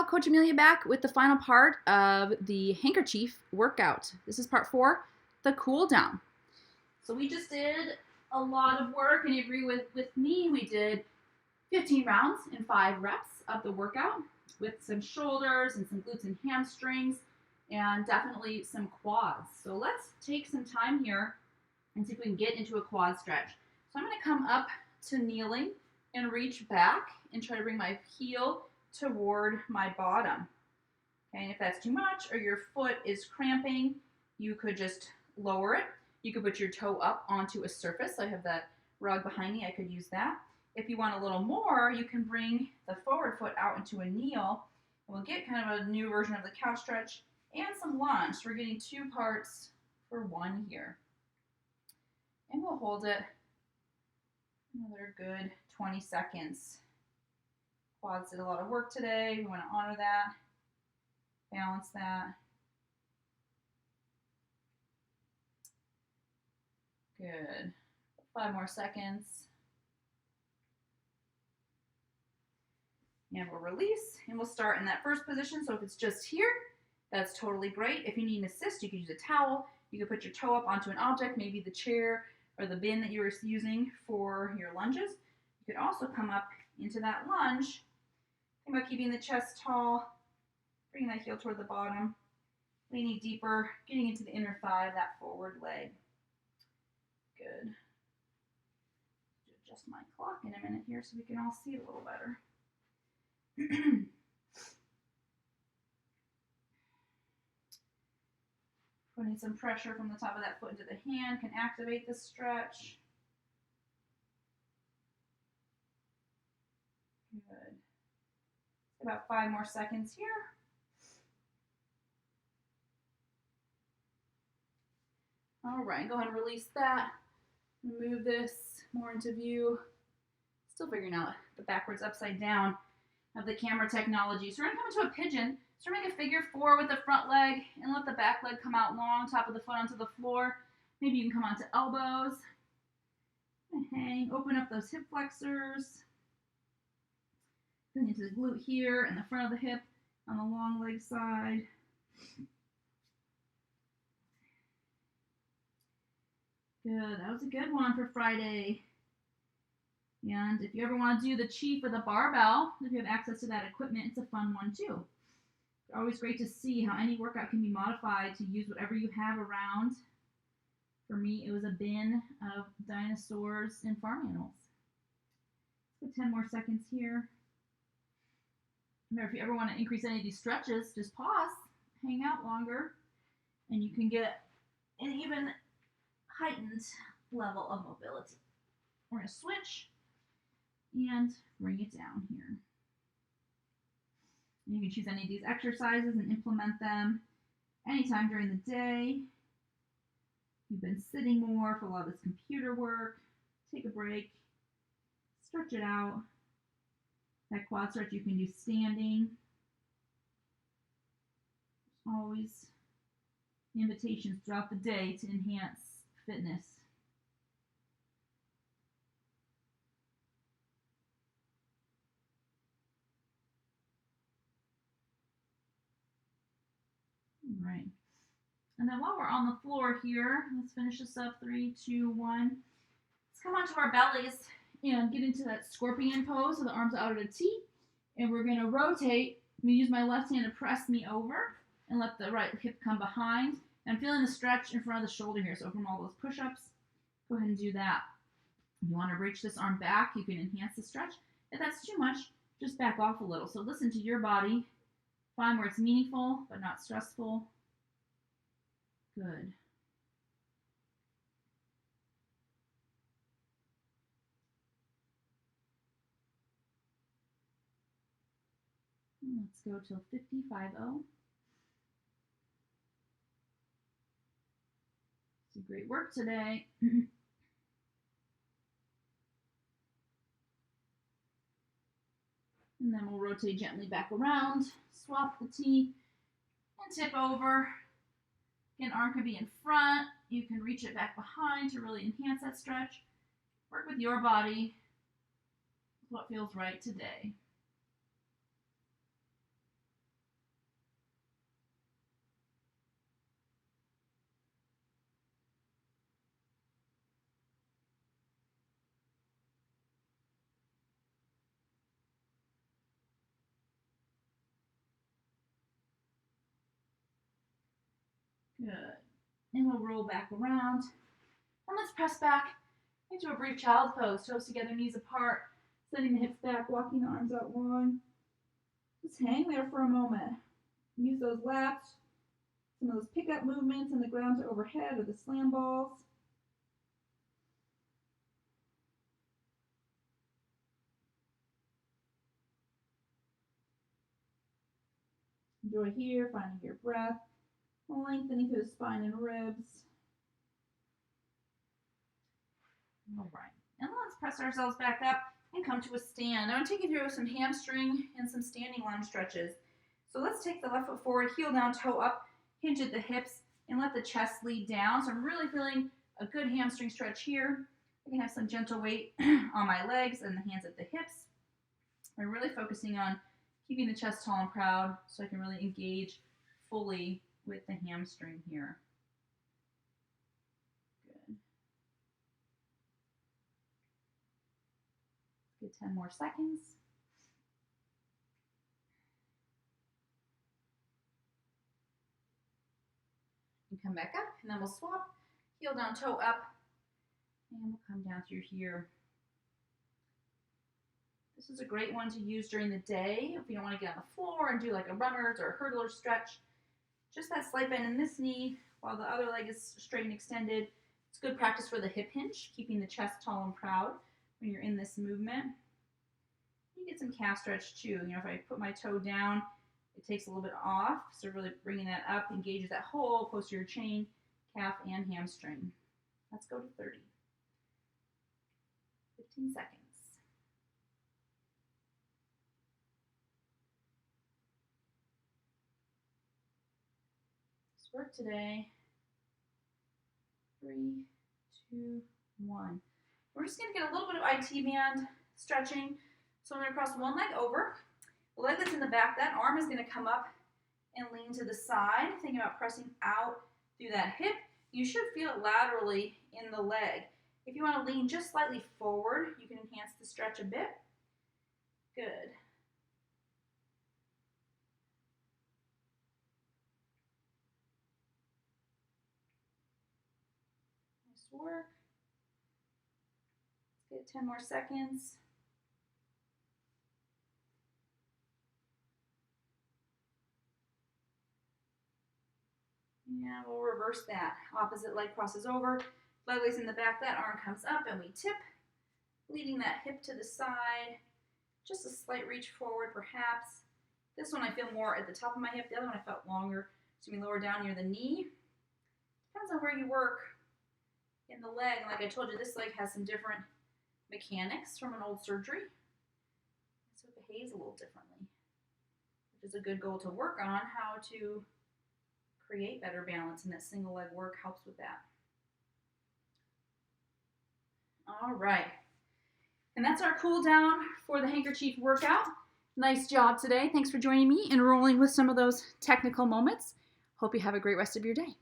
Coach Amelia back with the final part of the HankerCHIEF workout. This is part 4, the cool down. So we just did a lot of work, and you agree with me, we did 15 rounds in 5 reps of the workout with some shoulders and some glutes and hamstrings and definitely some quads. So let's take some time here and see if we can get into a quad stretch. So I'm going to come up to kneeling and reach back and try to bring my heel toward my bottom. Okay, and if that's too much or your foot is cramping, you could just lower it. You could put your toe up onto a surface. I have that rug behind me. I could use that. If you want a little more, you can bring the forward foot out into a kneel. And we'll get kind of a new version of the couch stretch and some lunge. We're getting 2 parts for 1 here. And we'll hold it another good 20 seconds. Quads did a lot of work today. We want to honor that, balance that. Good. 5 more seconds. And we'll release, and we'll start in that first position. So if it's just here, that's totally great. If you need an assist, you can use a towel. You can put your toe up onto an object, maybe the chair or the bin that you were using for your lunges. You could also come up into that lunge. Think about keeping the chest tall, bringing that heel toward the bottom, leaning deeper, getting into the inner thigh of that forward leg. Good. Adjust my clock in a minute here so we can all see it a little better. Putting some pressure from the top of that foot into the hand can activate the stretch. Good. About 5 more seconds here. All right, go ahead and release that. Move this more into view. Still figuring out the backwards upside down of the camera technology. So we're gonna come into a pigeon. So we're gonna make a figure 4 with the front leg and let the back leg come out long, top of the foot onto the floor. Maybe you can come onto elbows. And hang, open up those hip flexors. Going into the glute here and the front of the hip on the long leg side. Good, that was a good one for Friday. And if you ever want to do the chief with a barbell, if you have access to that equipment, it's a fun one too. It's always great to see how any workout can be modified to use whatever you have around. For me, it was a bin of dinosaurs and farm animals. Let's put 10 more seconds here. Remember, if you ever want to increase any of these stretches, just pause, hang out longer, and you can get an even heightened level of mobility. We're going to switch and bring it down here. You can choose any of these exercises and implement them anytime during the day. You've been sitting more for a lot of this computer work. Take a break, stretch it out. That quad stretch you can do standing. There's always invitations throughout the day to enhance fitness. All right. And then while we're on the floor here, let's finish this up. 3, 2, 1. Let's come onto our bellies and get into that scorpion pose. So the arms out at a T. And we're going to rotate. I'm going to use my left hand to press me over and let the right hip come behind. And I'm feeling the stretch in front of the shoulder here. So from all those push-ups, go ahead and do that. If you want to reach this arm back, you can enhance the stretch. If that's too much, just back off a little. So listen to your body. Find where it's meaningful but not stressful. Good. Let's go till 50-5-0. It's great work today. And then we'll rotate gently back around, swap the T, and tip over. Again, arm can be in front. You can reach it back behind to really enhance that stretch. Work with your body, what feels right today. And we'll roll back around. And let's press back into a brief child's pose. Toes together, knees apart, sending the hips back, walking the arms out long. Just hang there for a moment. Use those lats, some of those pickup movements in the ground to overhead or the slam balls. Enjoy here, finding your breath, lengthening through the spine and ribs. All right, and let's press ourselves back up and come to a stand. I'm going to take you through some hamstring and some standing lunge stretches. So let's take the left foot forward, heel down, toe up, hinge at the hips, and let the chest lead down. So I'm really feeling a good hamstring stretch here. I can have some gentle weight on my legs and the hands at the hips. I'm really focusing on keeping the chest tall and proud so I can really engage fully with the hamstring here. Good. Give 10 more seconds. And come back up, and then we'll swap, heel down, toe up, and we'll come down through here. This is a great one to use during the day if you don't want to get on the floor and do like a runner's or a hurdler stretch. Just that slight bend in this knee while the other leg is straight and extended. It's good practice for the hip hinge, keeping the chest tall and proud when you're in this movement. You get some calf stretch too. You know, if I put my toe down, it takes a little bit off, so really bringing that up engages that whole posterior chain, calf and hamstring. Let's go to 30. 15 seconds. Let's work today. 3, 2, 1. We're just going to get a little bit of IT band stretching. So I'm going to cross one leg over. The leg that's in the back, that arm is going to come up and lean to the side. Thinking about pressing out through that hip. You should feel it laterally in the leg. If you want to lean just slightly forward, you can enhance the stretch a bit. Good. Nice work. Let's get 10 more seconds. Yeah, we'll reverse that. Opposite leg crosses over. Leg lays in the back, that arm comes up and we tip, leading that hip to the side. Just a slight reach forward perhaps. This one I feel more at the top of my hip. The other one I felt longer, so you can lower down near the knee. Depends on where you work in the leg. And like I told you, this leg has some different mechanics from an old surgery. So it behaves a little differently, which is a good goal to work on, how to create better balance, and that single leg work helps with that. All right, and that's our cool down for the HankerCHIEF workout. Nice job today. Thanks for joining me and rolling with some of those technical moments. Hope you have a great rest of your day.